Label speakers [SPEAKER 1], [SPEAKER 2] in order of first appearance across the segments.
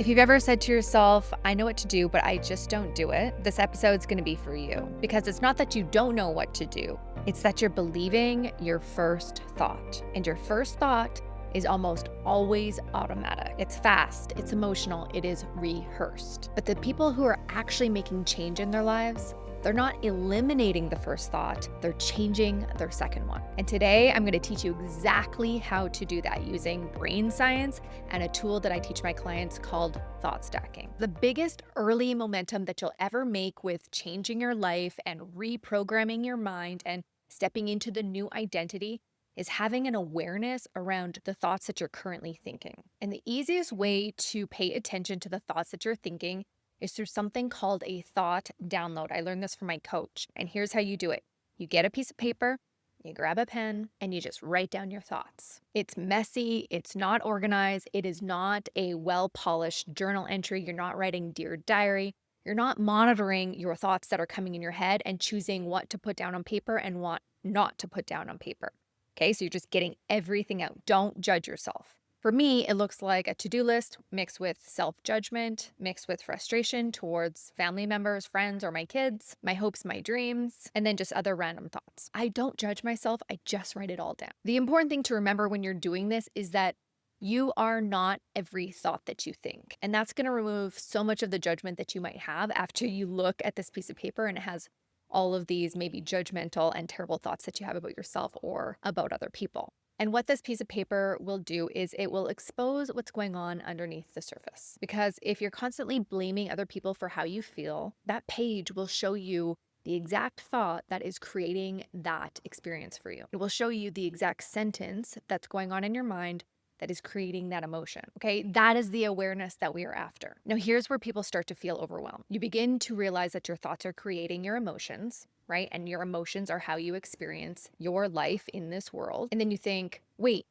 [SPEAKER 1] If you've ever said to yourself, I know what to do, but I just don't do it, this episode's gonna be for you. Because it's not that you don't know what to do, it's that you're believing your first thought. And your first thought is almost always automatic. It's fast, it's emotional, it is rehearsed. But the people who are actually making change in their lives, they're not eliminating the first thought, they're changing their second one. And today I'm gonna teach you exactly how to do that using brain science and a tool that I teach my clients called thought stacking. The biggest early momentum that you'll ever make with changing your life and reprogramming your mind and stepping into the new identity is having an awareness around the thoughts that you're currently thinking. And the easiest way to pay attention to the thoughts that you're thinking is through something called a thought download. I learned this from my coach. And here's how you do it. You get a piece of paper, you grab a pen, and you just write down your thoughts. It's messy, it's not organized, it is not a well-polished journal entry. You're not writing Dear Diary. You're not monitoring your thoughts that are coming in your head and choosing what to put down on paper and what not to put down on paper. Okay, so you're just getting everything out. Don't judge yourself. For me, it looks like a to-do list mixed with self-judgment, mixed with frustration towards family members, friends, or my kids, my hopes, my dreams, and then just other random thoughts. I don't judge myself, I just write it all down. The important thing to remember when you're doing this is that you are not every thought that you think. And that's gonna remove so much of the judgment that you might have after you look at this piece of paper and it has all of these maybe judgmental and terrible thoughts that you have about yourself or about other people. And what this piece of paper will do is it will expose what's going on underneath the surface. Because if you're constantly blaming other people for how you feel, that page will show you the exact thought that is creating that experience for you. It will show you the exact sentence that's going on in your mind that is creating that emotion. Okay, that is the awareness that we are after. Now, here's where people start to feel overwhelmed. You begin to realize that your thoughts are creating your emotions, right? And your emotions are how you experience your life in this world. And then you think, wait,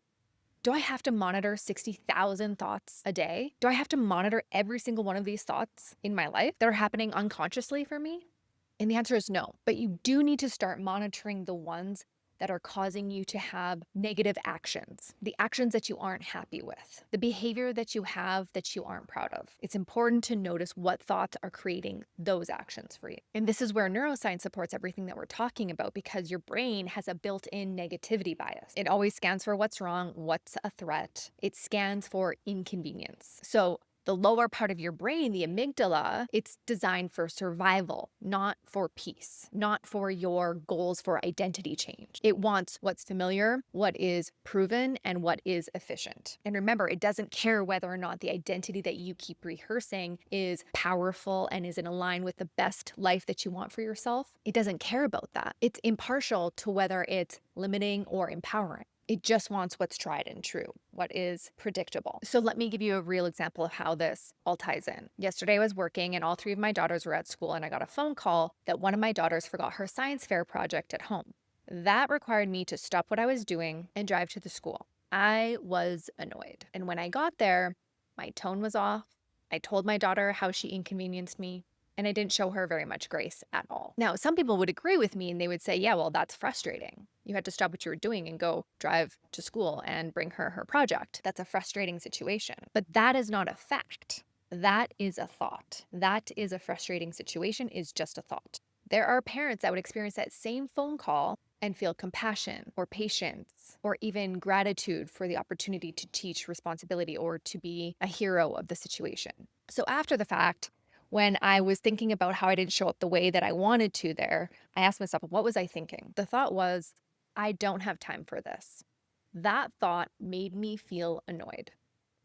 [SPEAKER 1] do I have to monitor 60,000 thoughts a day? Do I have to monitor every single one of these thoughts in my life that are happening unconsciously for me? And the answer is no. But you do need to start monitoring the ones that are causing you to have negative actions, the actions that you aren't happy with, the behavior that you have that you aren't proud of. It's important to notice what thoughts are creating those actions for you. And this is where neuroscience supports everything that we're talking about because your brain has a built-in negativity bias. It always scans for what's wrong, what's a threat. It scans for inconvenience. So the lower part of your brain, the amygdala, it's designed for survival, not for peace, not for your goals for identity change. It wants what's familiar, what is proven, and what is efficient. And remember, it doesn't care whether or not the identity that you keep rehearsing is powerful and is in line with the best life that you want for yourself. It doesn't care about that. It's impartial to whether it's limiting or empowering. It just wants what's tried and true, what is predictable. So let me give you a real example of how this all ties in. Yesterday I was working and all three of my daughters were at school and I got a phone call that one of my daughters forgot her science fair project at home. That required me to stop what I was doing and drive to the school. I was annoyed. And when I got there, my tone was off. I told my daughter how she inconvenienced me. And I didn't show her very much grace at all. Now, some people would agree with me and they would say, yeah, well, that's frustrating. You had to stop what you were doing and go drive to school and bring her her project. That's a frustrating situation. But that is not a fact. That is a thought. That is a frustrating situation, is just a thought. There are parents that would experience that same phone call and feel compassion or patience or even gratitude for the opportunity to teach responsibility or to be a hero of the situation. So after the fact, when I was thinking about how I didn't show up the way that I wanted to there, I asked myself, what was I thinking? The thought was, I don't have time for this. That thought made me feel annoyed.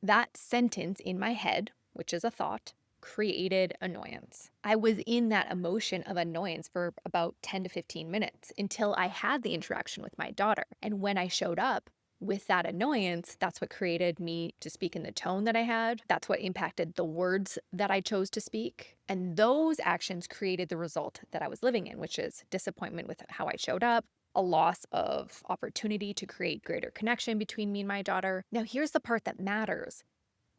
[SPEAKER 1] That sentence in my head, which is a thought, created annoyance. I was in that emotion of annoyance for about 10 to 15 minutes until I had the interaction with my daughter. And when I showed up, with that annoyance, that's what created me to speak in the tone that I had. That's what impacted the words that I chose to speak. And those actions created the result that I was living in, which is disappointment with how I showed up, a loss of opportunity to create greater connection between me and my daughter. Now, here's the part that matters.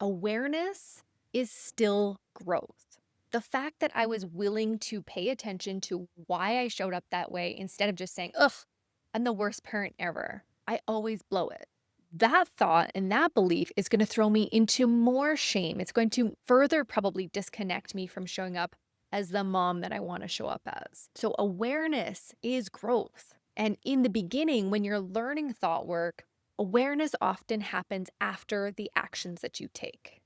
[SPEAKER 1] Awareness is still growth. The fact that I was willing to pay attention to why I showed up that way instead of just saying, ugh, I'm the worst parent ever. I always blow it. That thought and that belief is going to throw me into more shame. It's going to further probably disconnect me from showing up as the mom that I want to show up as. So, awareness is growth. And in the beginning, when you're learning thought work, awareness often happens after the actions that you take.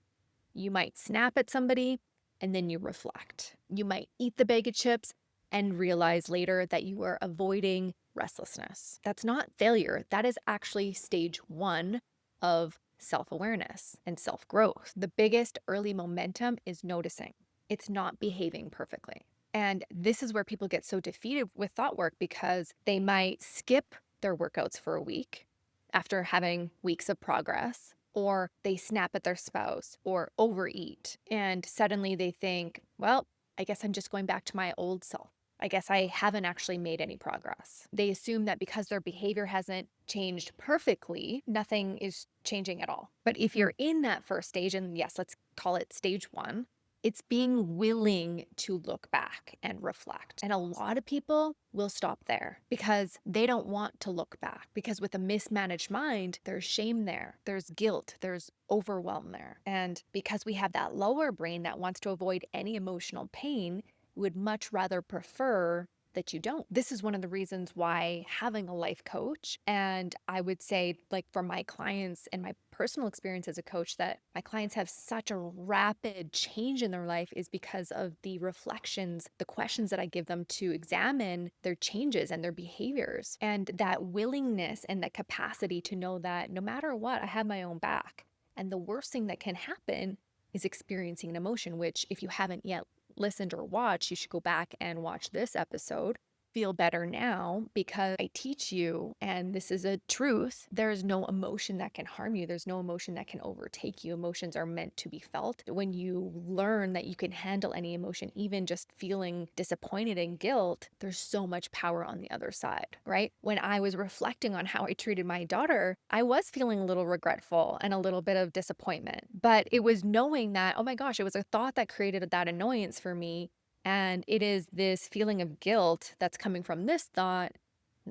[SPEAKER 1] You might snap at somebody and then you reflect. You might eat the bag of chips and realize later that you were avoiding restlessness. That's not failure. That is actually stage one of self awareness and self growth. The biggest early momentum is noticing, it's not behaving perfectly. And this is where people get so defeated with thought work because they might skip their workouts for a week after having weeks of progress, or they snap at their spouse or overeat. And suddenly they think, well, I guess I'm just going back to my old self. I guess I haven't actually made any progress. They assume that because their behavior hasn't changed perfectly, nothing is changing at all. But if you're in that first stage, and yes, let's call it stage one, it's being willing to look back and reflect. And a lot of people will stop there because they don't want to look back. Because with a mismanaged mind, there's shame there, there's guilt, there's overwhelm there. And because we have that lower brain that wants to avoid any emotional pain, we would much rather prefer that you don't. This is one of the reasons why having a life coach, and I would say, like, for my clients and my personal experience as a coach, that my clients have such a rapid change in their life is because of the reflections, the questions that I give them to examine their changes and their behaviors, and that willingness and that capacity to know that no matter what, I have my own back. And the worst thing that can happen is experiencing an emotion, which, if you haven't yet listened or watched, you should go back and watch this episode. Feel better now, because I teach you, and this is a truth, there is no emotion that can harm you. There's no emotion that can overtake you. Emotions are meant to be felt. When you learn that you can handle any emotion, even just feeling disappointed and guilt, there's so much power on the other side, right? When I was reflecting on how I treated my daughter, I was feeling a little regretful and a little bit of disappointment, but it was knowing that, oh my gosh, it was a thought that created that annoyance for me. And it is this feeling of guilt that's coming from this thought.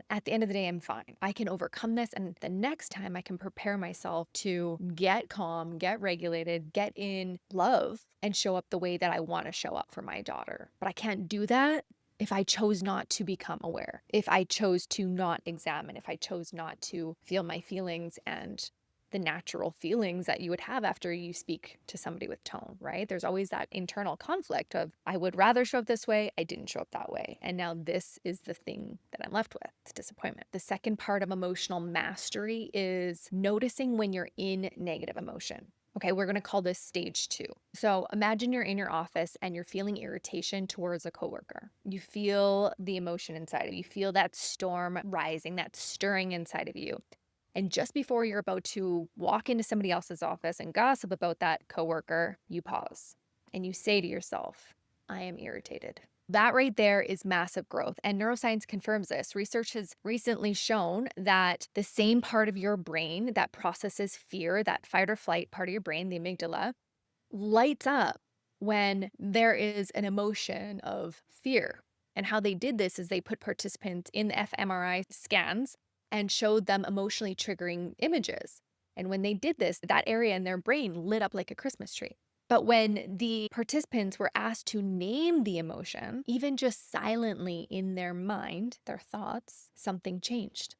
[SPEAKER 1] At the end of the day, I'm fine. I can overcome this. And the next time I can prepare myself to get calm, get regulated, get in love, and show up the way that I want to show up for my daughter. But I can't do that if I chose not to become aware, if I chose to not examine, if I chose not to feel my feelings and the natural feelings that you would have after you speak to somebody with tone, right? There's always that internal conflict of, I would rather show up this way, I didn't show up that way. And now this is the thing that I'm left with. It's disappointment. The second part of emotional mastery is noticing when you're in negative emotion. Okay, we're going to call this stage two. So imagine you're in your office and you're feeling irritation towards a coworker. You feel the emotion inside of you. You feel that storm rising, that stirring inside of you. And just before you're about to walk into somebody else's office and gossip about that coworker, you pause and you say to yourself, I am irritated. That right there is massive growth. And neuroscience confirms this. Research has recently shown that the same part of your brain that processes fear, that fight or flight part of your brain, the amygdala, lights up when there is an emotion of fear. And how they did this is they put participants in the fMRI scans and showed them emotionally triggering images. And when they did this, that area in their brain lit up like a Christmas tree. But when the participants were asked to name the emotion, even just silently in their mind, their thoughts, something changed.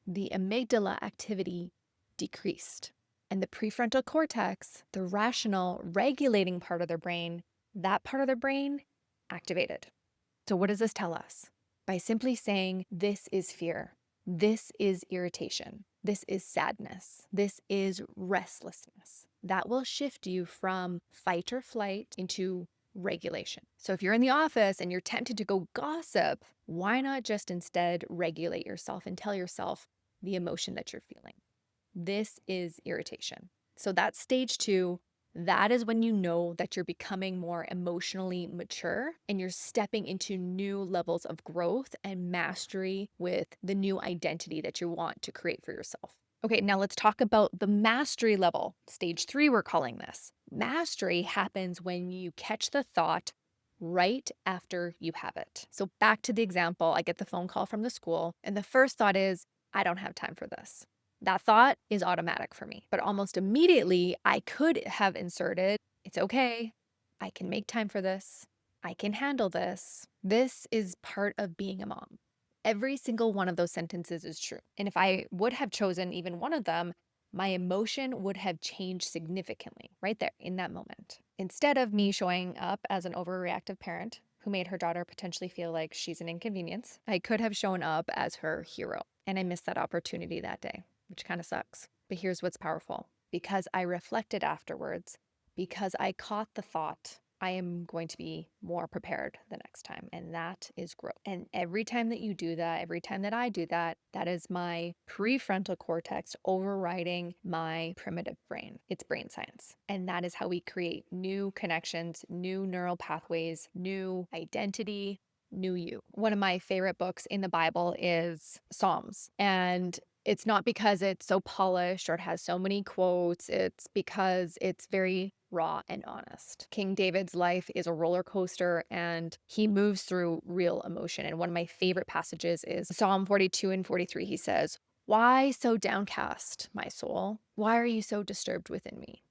[SPEAKER 1] The amygdala activity decreased. And the prefrontal cortex, the rational, regulating part of their brain, that part of their brain activated. So what does this tell us? By simply saying, this is fear, this is irritation, this is sadness, this is restlessness, that will shift you from fight or flight into regulation. So if you're in the office and you're tempted to go gossip, why not just instead regulate yourself and tell yourself the emotion that you're feeling? This is irritation. So that's stage two. That is when you know that you're becoming more emotionally mature and you're stepping into new levels of growth and mastery with the new identity that you want to create for yourself. Okay, now let's talk about the mastery level. Stage three, we're calling this. Mastery happens when you catch the thought right after you have it. So back to the example, I get the phone call from the school, and the first thought is, I don't have time for this. That thought is automatic for me. But almost immediately, I could have inserted, it's okay. I can make time for this. I can handle this. This is part of being a mom. Every single one of those sentences is true. And if I would have chosen even one of them, my emotion would have changed significantly right there in that moment. Instead of me showing up as an overreactive parent who made her daughter potentially feel like she's an inconvenience, I could have shown up as her hero. And I missed that opportunity that day, which kind of sucks. But here's what's powerful. Because I reflected afterwards, because I caught the thought, I am going to be more prepared the next time. And that is growth. And every time that you do that, every time that I do that, that is my prefrontal cortex overriding my primitive brain. It's brain science. And that is how we create new connections, new neural pathways, new identity, new you. One of my favorite books in the Bible is Psalms. And it's not because it's so polished or it has so many quotes. It's because it's very raw and honest. King David's life is a roller coaster and he moves through real emotion. And one of my favorite passages is Psalm 42 and 43. He says, "Why so downcast, my soul? Why are you so disturbed within me?"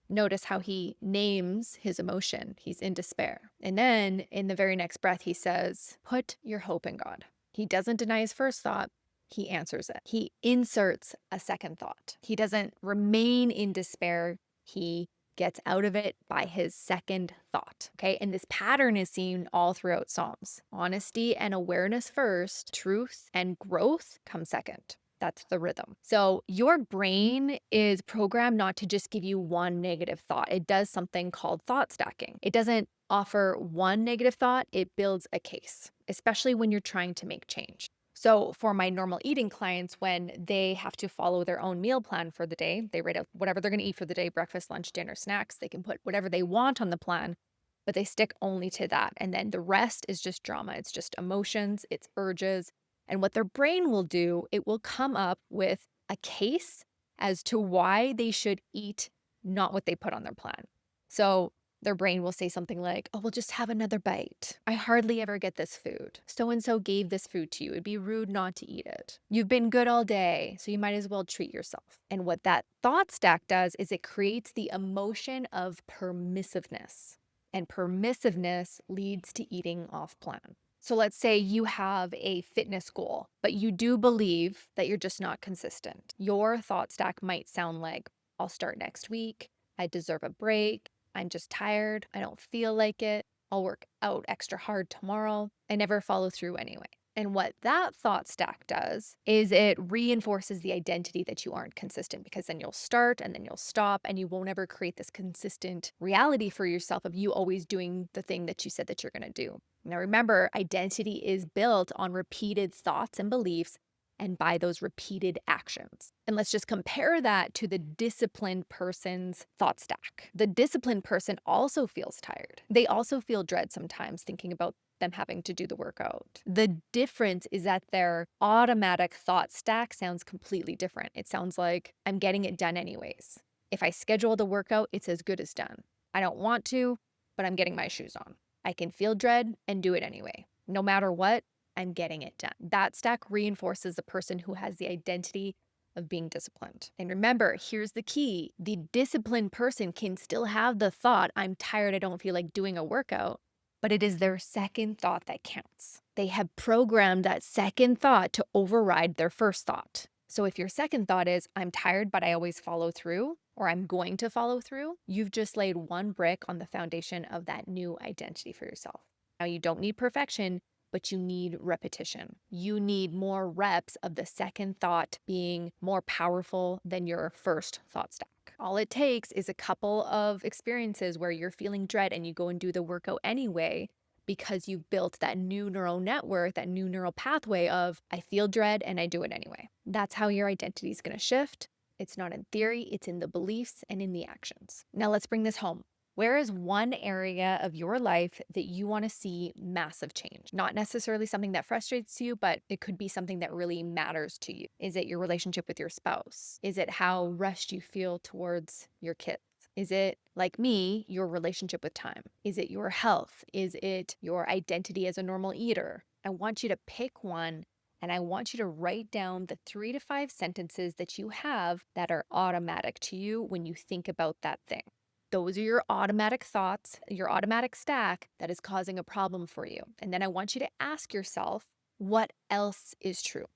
[SPEAKER 1] Notice how he names his emotion. He's in despair. And then in the very next breath, he says, "Put your hope in God." He doesn't deny his first thought. He answers it. He inserts a second thought. He doesn't remain in despair. He gets out of it by his second thought. Okay. And this pattern is seen all throughout Psalms. Honesty and awareness first, truth and growth come second. That's the rhythm. So your brain is programmed not to just give you one negative thought. It does something called thought stacking. It doesn't offer one negative thought, it builds a case, especially when you're trying to make change. So for my normal eating clients, when they have to follow their own meal plan for the day, they write out whatever they're going to eat for the day, breakfast, lunch, dinner, snacks. They can put whatever they want on the plan, but they stick only to that. And then the rest is just drama. It's just emotions, it's urges. And what their brain will do, it will come up with a case as to why they should eat not what they put on their plan. So their brain will say something like, "Oh, we'll just have another bite. I hardly ever get this food. So and so gave this food to you. It'd be rude not to eat it. You've been good all day, so you might as well treat yourself." And what that thought stack does is it creates the emotion of permissiveness. And permissiveness leads to eating off plan. So let's say you have a fitness goal, but you do believe that you're just not consistent. Your thought stack might sound like, "I'll start next week. I deserve a break. I'm just tired. I don't feel like it. I'll work out extra hard tomorrow. I never follow through anyway." And what that thought stack does is it reinforces the identity that you aren't consistent, because then you'll start and then you'll stop and you won't ever create this consistent reality for yourself of you always doing the thing that you said that you're going to do. Now, remember, identity is built on repeated thoughts and beliefs and by those repeated actions. And let's just compare that to the disciplined person's thought stack. The disciplined person also feels tired. They also feel dread sometimes thinking about them having to do the workout. The difference is that their automatic thought stack sounds completely different. It sounds like, "I'm getting it done anyways. If I schedule the workout, it's as good as done. I don't want to, but I'm getting my shoes on. I can feel dread and do it anyway. No matter what, I'm getting it done." That stack reinforces the person who has the identity of being disciplined. And remember, here's the key. The disciplined person can still have the thought, "I'm tired, I don't feel like doing a workout," but it is their second thought that counts. They have programmed that second thought to override their first thought. So if your second thought is, "I'm tired, but I always follow through," or "I'm going to follow through," you've just laid one brick on the foundation of that new identity for yourself. Now, you don't need perfection, but you need repetition. You need more reps of the second thought being more powerful than your first thought stack. All it takes is a couple of experiences where you're feeling dread and you go and do the workout anyway, because you've built that new neural network, that new neural pathway of, "I feel dread and I do it anyway." That's how your identity is going to shift. It's not in theory, it's in the beliefs and in the actions. Now let's bring this home. Where is one area of your life that you want to see massive change? Not necessarily something that frustrates you, but it could be something that really matters to you. Is it your relationship with your spouse? Is it how rushed you feel towards your kids? Is it, like me, your relationship with time? Is it your health? Is it your identity as a normal eater? I want you to pick one And I want you to write down the 3 to 5 sentences that you have that are automatic to you when you think about that thing. Those are your automatic thoughts, your automatic stack that is causing a problem for you. And then I want you to ask yourself, what else is true?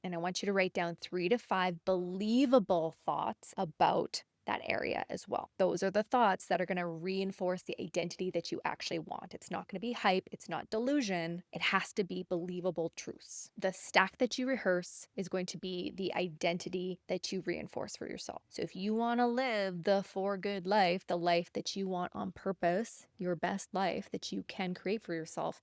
[SPEAKER 1] And I want you to write down 3 to 5 believable thoughts about that area as well. Those are the thoughts that are going to reinforce the identity that you actually want. It's not going to be hype, it's not delusion. It has to be believable truths. The stack that you rehearse is going to be the identity that you reinforce for yourself. So if you want to live the for good life, the life that you want on purpose, your best life that you can create for yourself,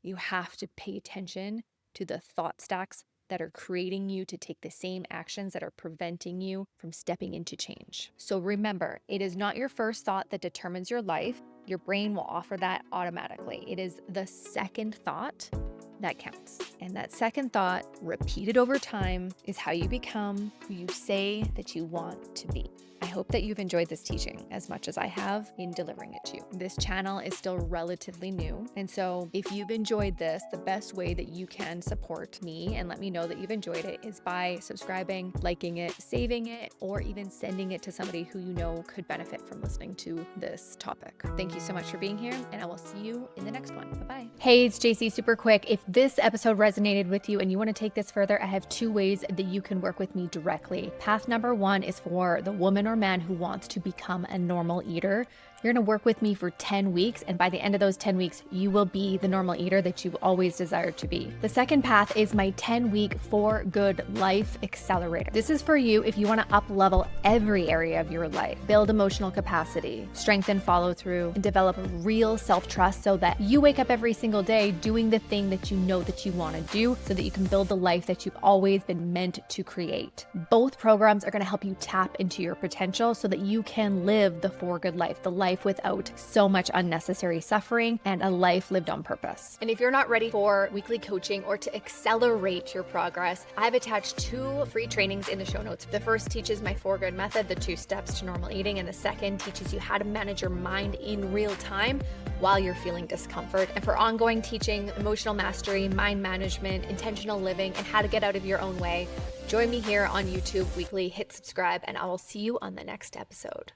[SPEAKER 1] you have to pay attention to the thought stacks that are creating you to take the same actions that are preventing you from stepping into change. So remember, it is not your first thought that determines your life. Your brain will offer that automatically. It is the second thought that counts. And that second thought, repeated over time, is how you become who you say that you want to be. I hope that you've enjoyed this teaching as much as I have in delivering it to you. This channel is still relatively new. And so if you've enjoyed this, the best way that you can support me and let me know that you've enjoyed it is by subscribing, liking it, saving it, or even sending it to somebody who you know could benefit from listening to this topic. Thank you so much for being here, and I will see you in the next one. Bye-bye. Hey, it's Jaycee. Super quick. If this episode resonated with you and you want to take this further, I have 2 ways that you can work with me directly. Path number 1 is for the woman or man who wants to become a normal eater. You're going to work with me for 10 weeks, and by the end of those 10 weeks, you will be the normal eater that you've always desired to be. The second path is my 10-week For Good Life Accelerator. This is for you if you want to up-level every area of your life, build emotional capacity, strengthen follow-through, and develop real self-trust so that you wake up every single day doing the thing that you know that you want to do so that you can build the life that you've always been meant to create. Both programs are going to help you tap into your potential so that you can live the For Good life, the life without so much unnecessary suffering, and a life lived on purpose. And if you're not ready for weekly coaching or to accelerate your progress, I've attached 2 free trainings in the show notes. The first teaches my For Good method, the 2 steps to normal eating, and the second teaches you how to manage your mind in real time while you're feeling discomfort. And for ongoing teaching, emotional mastery, mind management, intentional living, and how to get out of your own way, join me here on YouTube weekly, hit subscribe, and I will see you on the next episode.